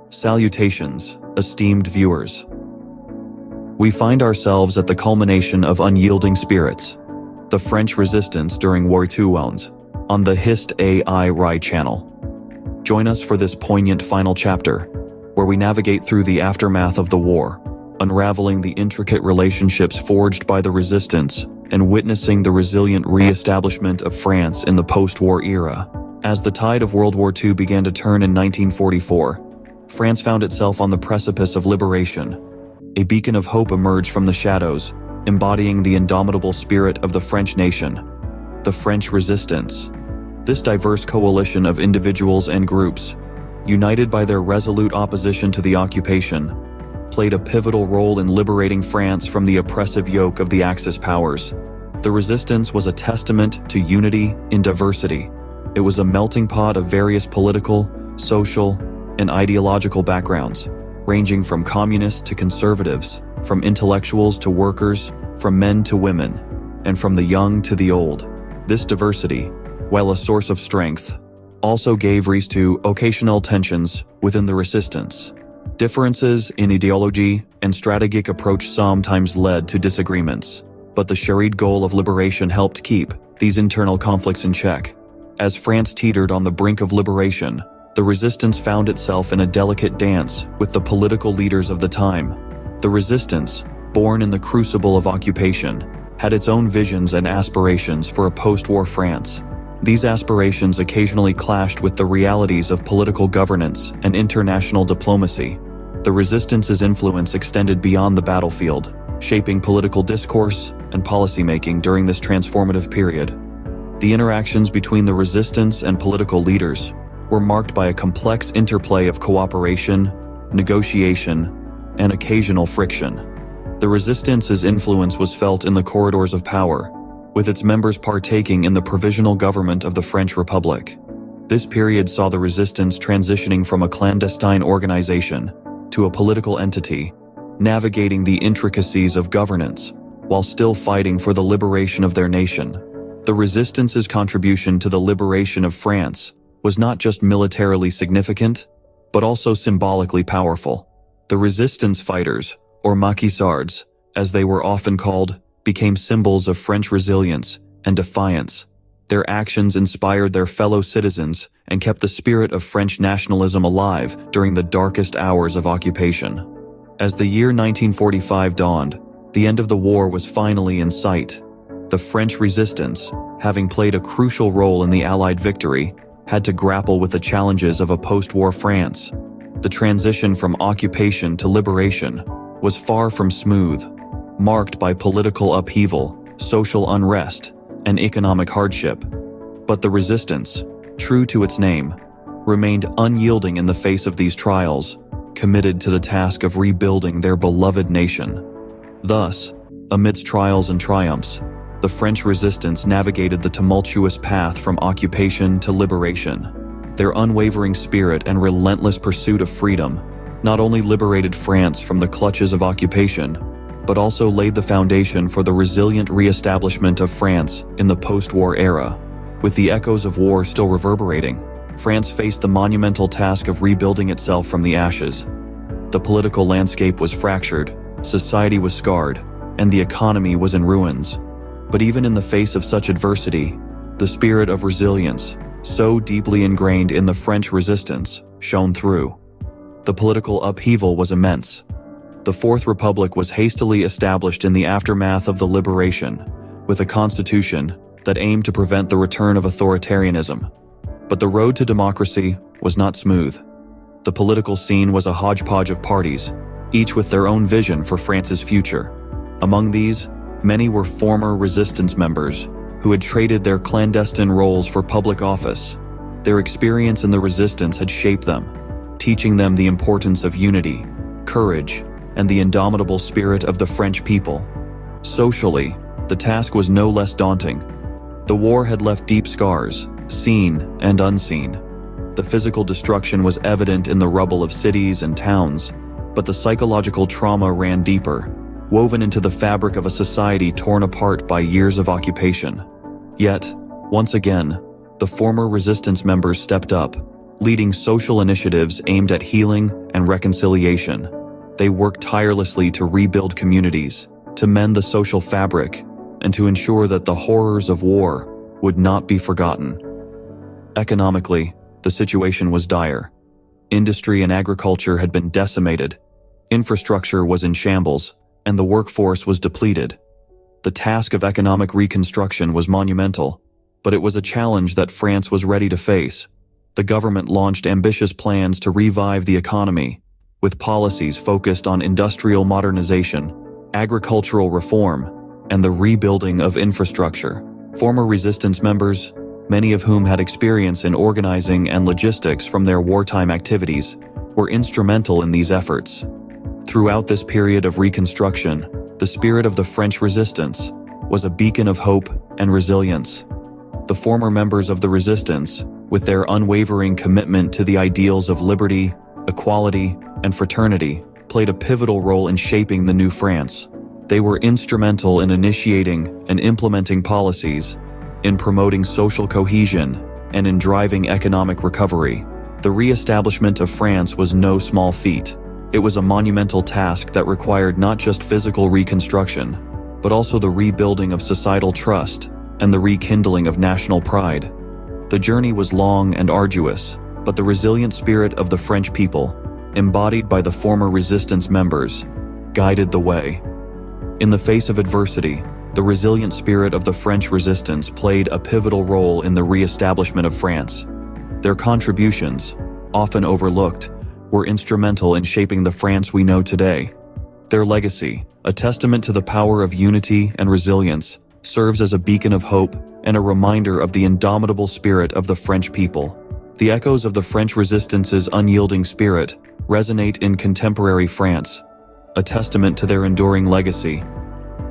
Salutations, esteemed viewers. We find ourselves at the culmination of Unyielding Spirits, the French resistance during War II on the HIST-A.I RY channel. Join us for this poignant final chapter, where we navigate through the aftermath of the war, unraveling the intricate relationships forged by the resistance and witnessing the resilient re-establishment of France in the post-war era. As the tide of World War II began to turn in 1944, France found itself on the precipice of liberation. A beacon of hope emerged from the shadows, embodying the indomitable spirit of the French nation, the French resistance. This diverse coalition of individuals and groups, united by their resolute opposition to the occupation, played a pivotal role in liberating France from the oppressive yoke of the Axis powers. The resistance was a testament to unity in diversity. It was a melting pot of various political, social, and ideological backgrounds, ranging from communists to conservatives, from intellectuals to workers, from men to women, and from the young to the old. This diversity, while a source of strength, also gave rise to occasional tensions within the resistance. Differences in ideology and strategic approach sometimes led to disagreements, but the shared goal of liberation helped keep these internal conflicts in check. As France teetered on the brink of liberation, the resistance found itself in a delicate dance with the political leaders of the time. The resistance, born in the crucible of occupation, had its own visions and aspirations for a post-war France. These aspirations occasionally clashed with the realities of political governance and international diplomacy. The resistance's influence extended beyond the battlefield, shaping political discourse and policymaking during this transformative period. The interactions between the resistance and political leaders were marked by a complex interplay of cooperation, negotiation, and occasional friction. The resistance's influence was felt in the corridors of power, with its members partaking in the provisional government of the French Republic. This period saw the resistance transitioning from a clandestine organization to a political entity, navigating the intricacies of governance while still fighting for the liberation of their nation. The resistance's contribution to the liberation of France was not just militarily significant, but also symbolically powerful. The resistance fighters, or maquisards, as they were often called, became symbols of French resilience and defiance. Their actions inspired their fellow citizens and kept the spirit of French nationalism alive during the darkest hours of occupation. As the year 1945 dawned, the end of the war was finally in sight. The French resistance, having played a crucial role in the Allied victory, had to grapple with the challenges of a post-war France. The transition from occupation to liberation was far from smooth, marked by political upheaval, social unrest, and economic hardship. But the resistance, true to its name, remained unyielding in the face of these trials, committed to the task of rebuilding their beloved nation. Thus, amidst trials and triumphs, the French resistance navigated the tumultuous path from occupation to liberation. Their unwavering spirit and relentless pursuit of freedom not only liberated France from the clutches of occupation, but also laid the foundation for the resilient re-establishment of France in the post-war era. With the echoes of war still reverberating, France faced the monumental task of rebuilding itself from the ashes. The political landscape was fractured, society was scarred, and the economy was in ruins. But even in the face of such adversity, the spirit of resilience, so deeply ingrained in the French resistance, shone through. The political upheaval was immense. The Fourth Republic was hastily established in the aftermath of the liberation, with a constitution that aimed to prevent the return of authoritarianism. But the road to democracy was not smooth. The political scene was a hodgepodge of parties, each with their own vision for France's future. Among these, many were former resistance members who had traded their clandestine roles for public office. Their experience in the resistance had shaped them, teaching them the importance of unity, courage, and the indomitable spirit of the French people. Socially, the task was no less daunting. The war had left deep scars, seen and unseen. The physical destruction was evident in the rubble of cities and towns, but the psychological trauma ran deeper, woven into the fabric of a society torn apart by years of occupation. Yet, once again, the former resistance members stepped up, leading social initiatives aimed at healing and reconciliation. They worked tirelessly to rebuild communities, to mend the social fabric, and to ensure that the horrors of war would not be forgotten. Economically, the situation was dire. Industry and agriculture had been decimated, infrastructure was in shambles, and the workforce was depleted. The task of economic reconstruction was monumental, but it was a challenge that France was ready to face. The government launched ambitious plans to revive the economy, with policies focused on industrial modernization, agricultural reform, and the rebuilding of infrastructure. Former resistance members, many of whom had experience in organizing and logistics from their wartime activities, were instrumental in these efforts. Throughout this period of reconstruction, the spirit of the French resistance was a beacon of hope and resilience. The former members of the resistance, with their unwavering commitment to the ideals of liberty, equality, and fraternity, played a pivotal role in shaping the new France. They were instrumental in initiating and implementing policies, in promoting social cohesion, and in driving economic recovery. The re-establishment of France was no small feat. It was a monumental task that required not just physical reconstruction, but also the rebuilding of societal trust and the rekindling of national pride. The journey was long and arduous, but the resilient spirit of the French people, embodied by the former resistance members, guided the way. In the face of adversity, the resilient spirit of the French resistance played a pivotal role in the re-establishment of France. Their contributions, often overlooked, were instrumental in shaping the France we know today. Their legacy, a testament to the power of unity and resilience, serves as a beacon of hope and a reminder of the indomitable spirit of the French people. The echoes of the French resistance's unyielding spirit resonate in contemporary France, a testament to their enduring legacy.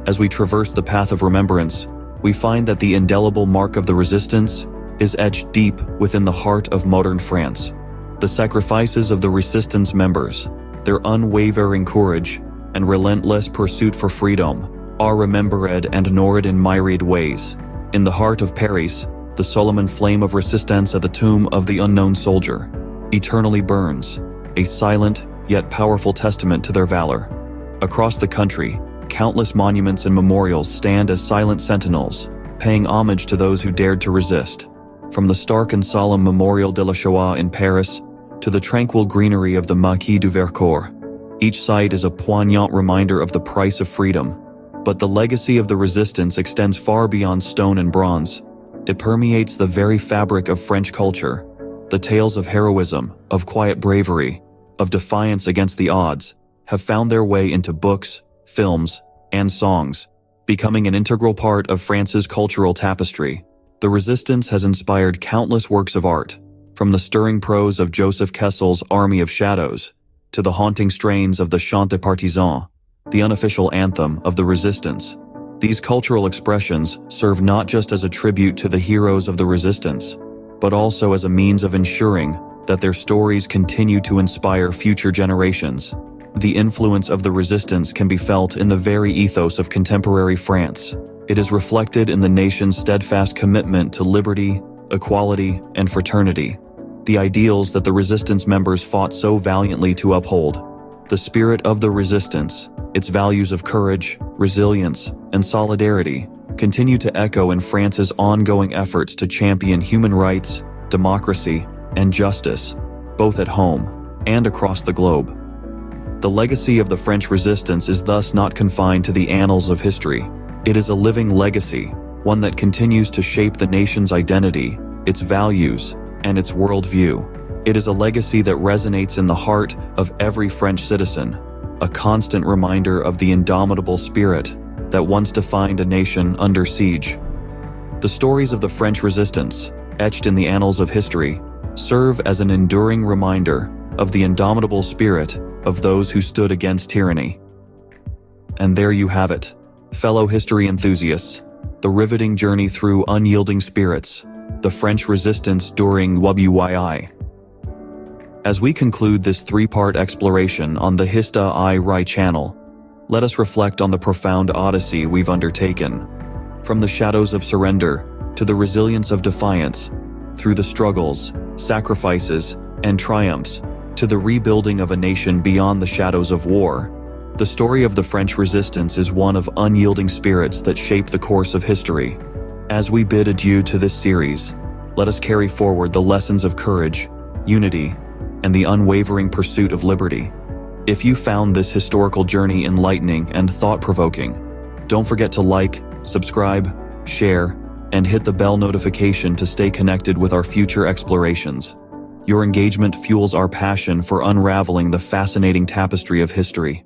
As we traverse the path of remembrance, we find that the indelible mark of the resistance is etched deep within the heart of modern France. The sacrifices of the resistance members, their unwavering courage, and relentless pursuit for freedom are remembered and honored in myriad ways. In the heart of Paris, the Solomon flame of resistance at the tomb of the unknown soldier eternally burns, a silent yet powerful testament to their valor. Across the country, countless monuments and memorials stand as silent sentinels, paying homage to those who dared to resist. From the stark and solemn Memorial de la Shoah in Paris to the tranquil greenery of the Maquis du Vercors, each site is a poignant reminder of the price of freedom. But the legacy of the resistance extends far beyond stone and bronze. It permeates the very fabric of French culture. The tales of heroism, of quiet bravery, of defiance against the odds, have found their way into books, films, and songs, becoming an integral part of France's cultural tapestry. The resistance has inspired countless works of art, from the stirring prose of Joseph Kessel's Army of Shadows to the haunting strains of the Chant des Partisans, the unofficial anthem of the resistance. These cultural expressions serve not just as a tribute to the heroes of the resistance, but also as a means of ensuring that their stories continue to inspire future generations. The influence of the resistance can be felt in the very ethos of contemporary France. It is reflected in the nation's steadfast commitment to liberty, equality, and fraternity, the ideals that the resistance members fought so valiantly to uphold. The spirit of the resistance, its values of courage, resilience, and solidarity, continue to echo in France's ongoing efforts to champion human rights, democracy, and justice, both at home and across the globe. The legacy of the French resistance is thus not confined to the annals of history. It is a living legacy, one that continues to shape the nation's identity, its values, and its worldview. It is a legacy that resonates in the heart of every French citizen, a constant reminder of the indomitable spirit that once defined a nation under siege. The stories of the French resistance, etched in the annals of history, serve as an enduring reminder of the indomitable spirit of those who stood against tyranny. And there you have it, fellow history enthusiasts, the riveting journey through unyielding spirits, the French resistance during WYI. As we conclude this three-part exploration on the HIST-A.I RY channel, let us reflect on the profound odyssey we've undertaken. From the shadows of surrender to the resilience of defiance, through the struggles, sacrifices, and triumphs, to the rebuilding of a nation beyond the shadows of war, the story of the French Resistance is one of unyielding spirits that shape the course of history. As we bid adieu to this series, let us carry forward the lessons of courage, unity, and the unwavering pursuit of liberty. If you found this historical journey enlightening and thought-provoking, don't forget to like, subscribe, share, and hit the bell notification to stay connected with our future explorations. Your engagement fuels our passion for unraveling the fascinating tapestry of history.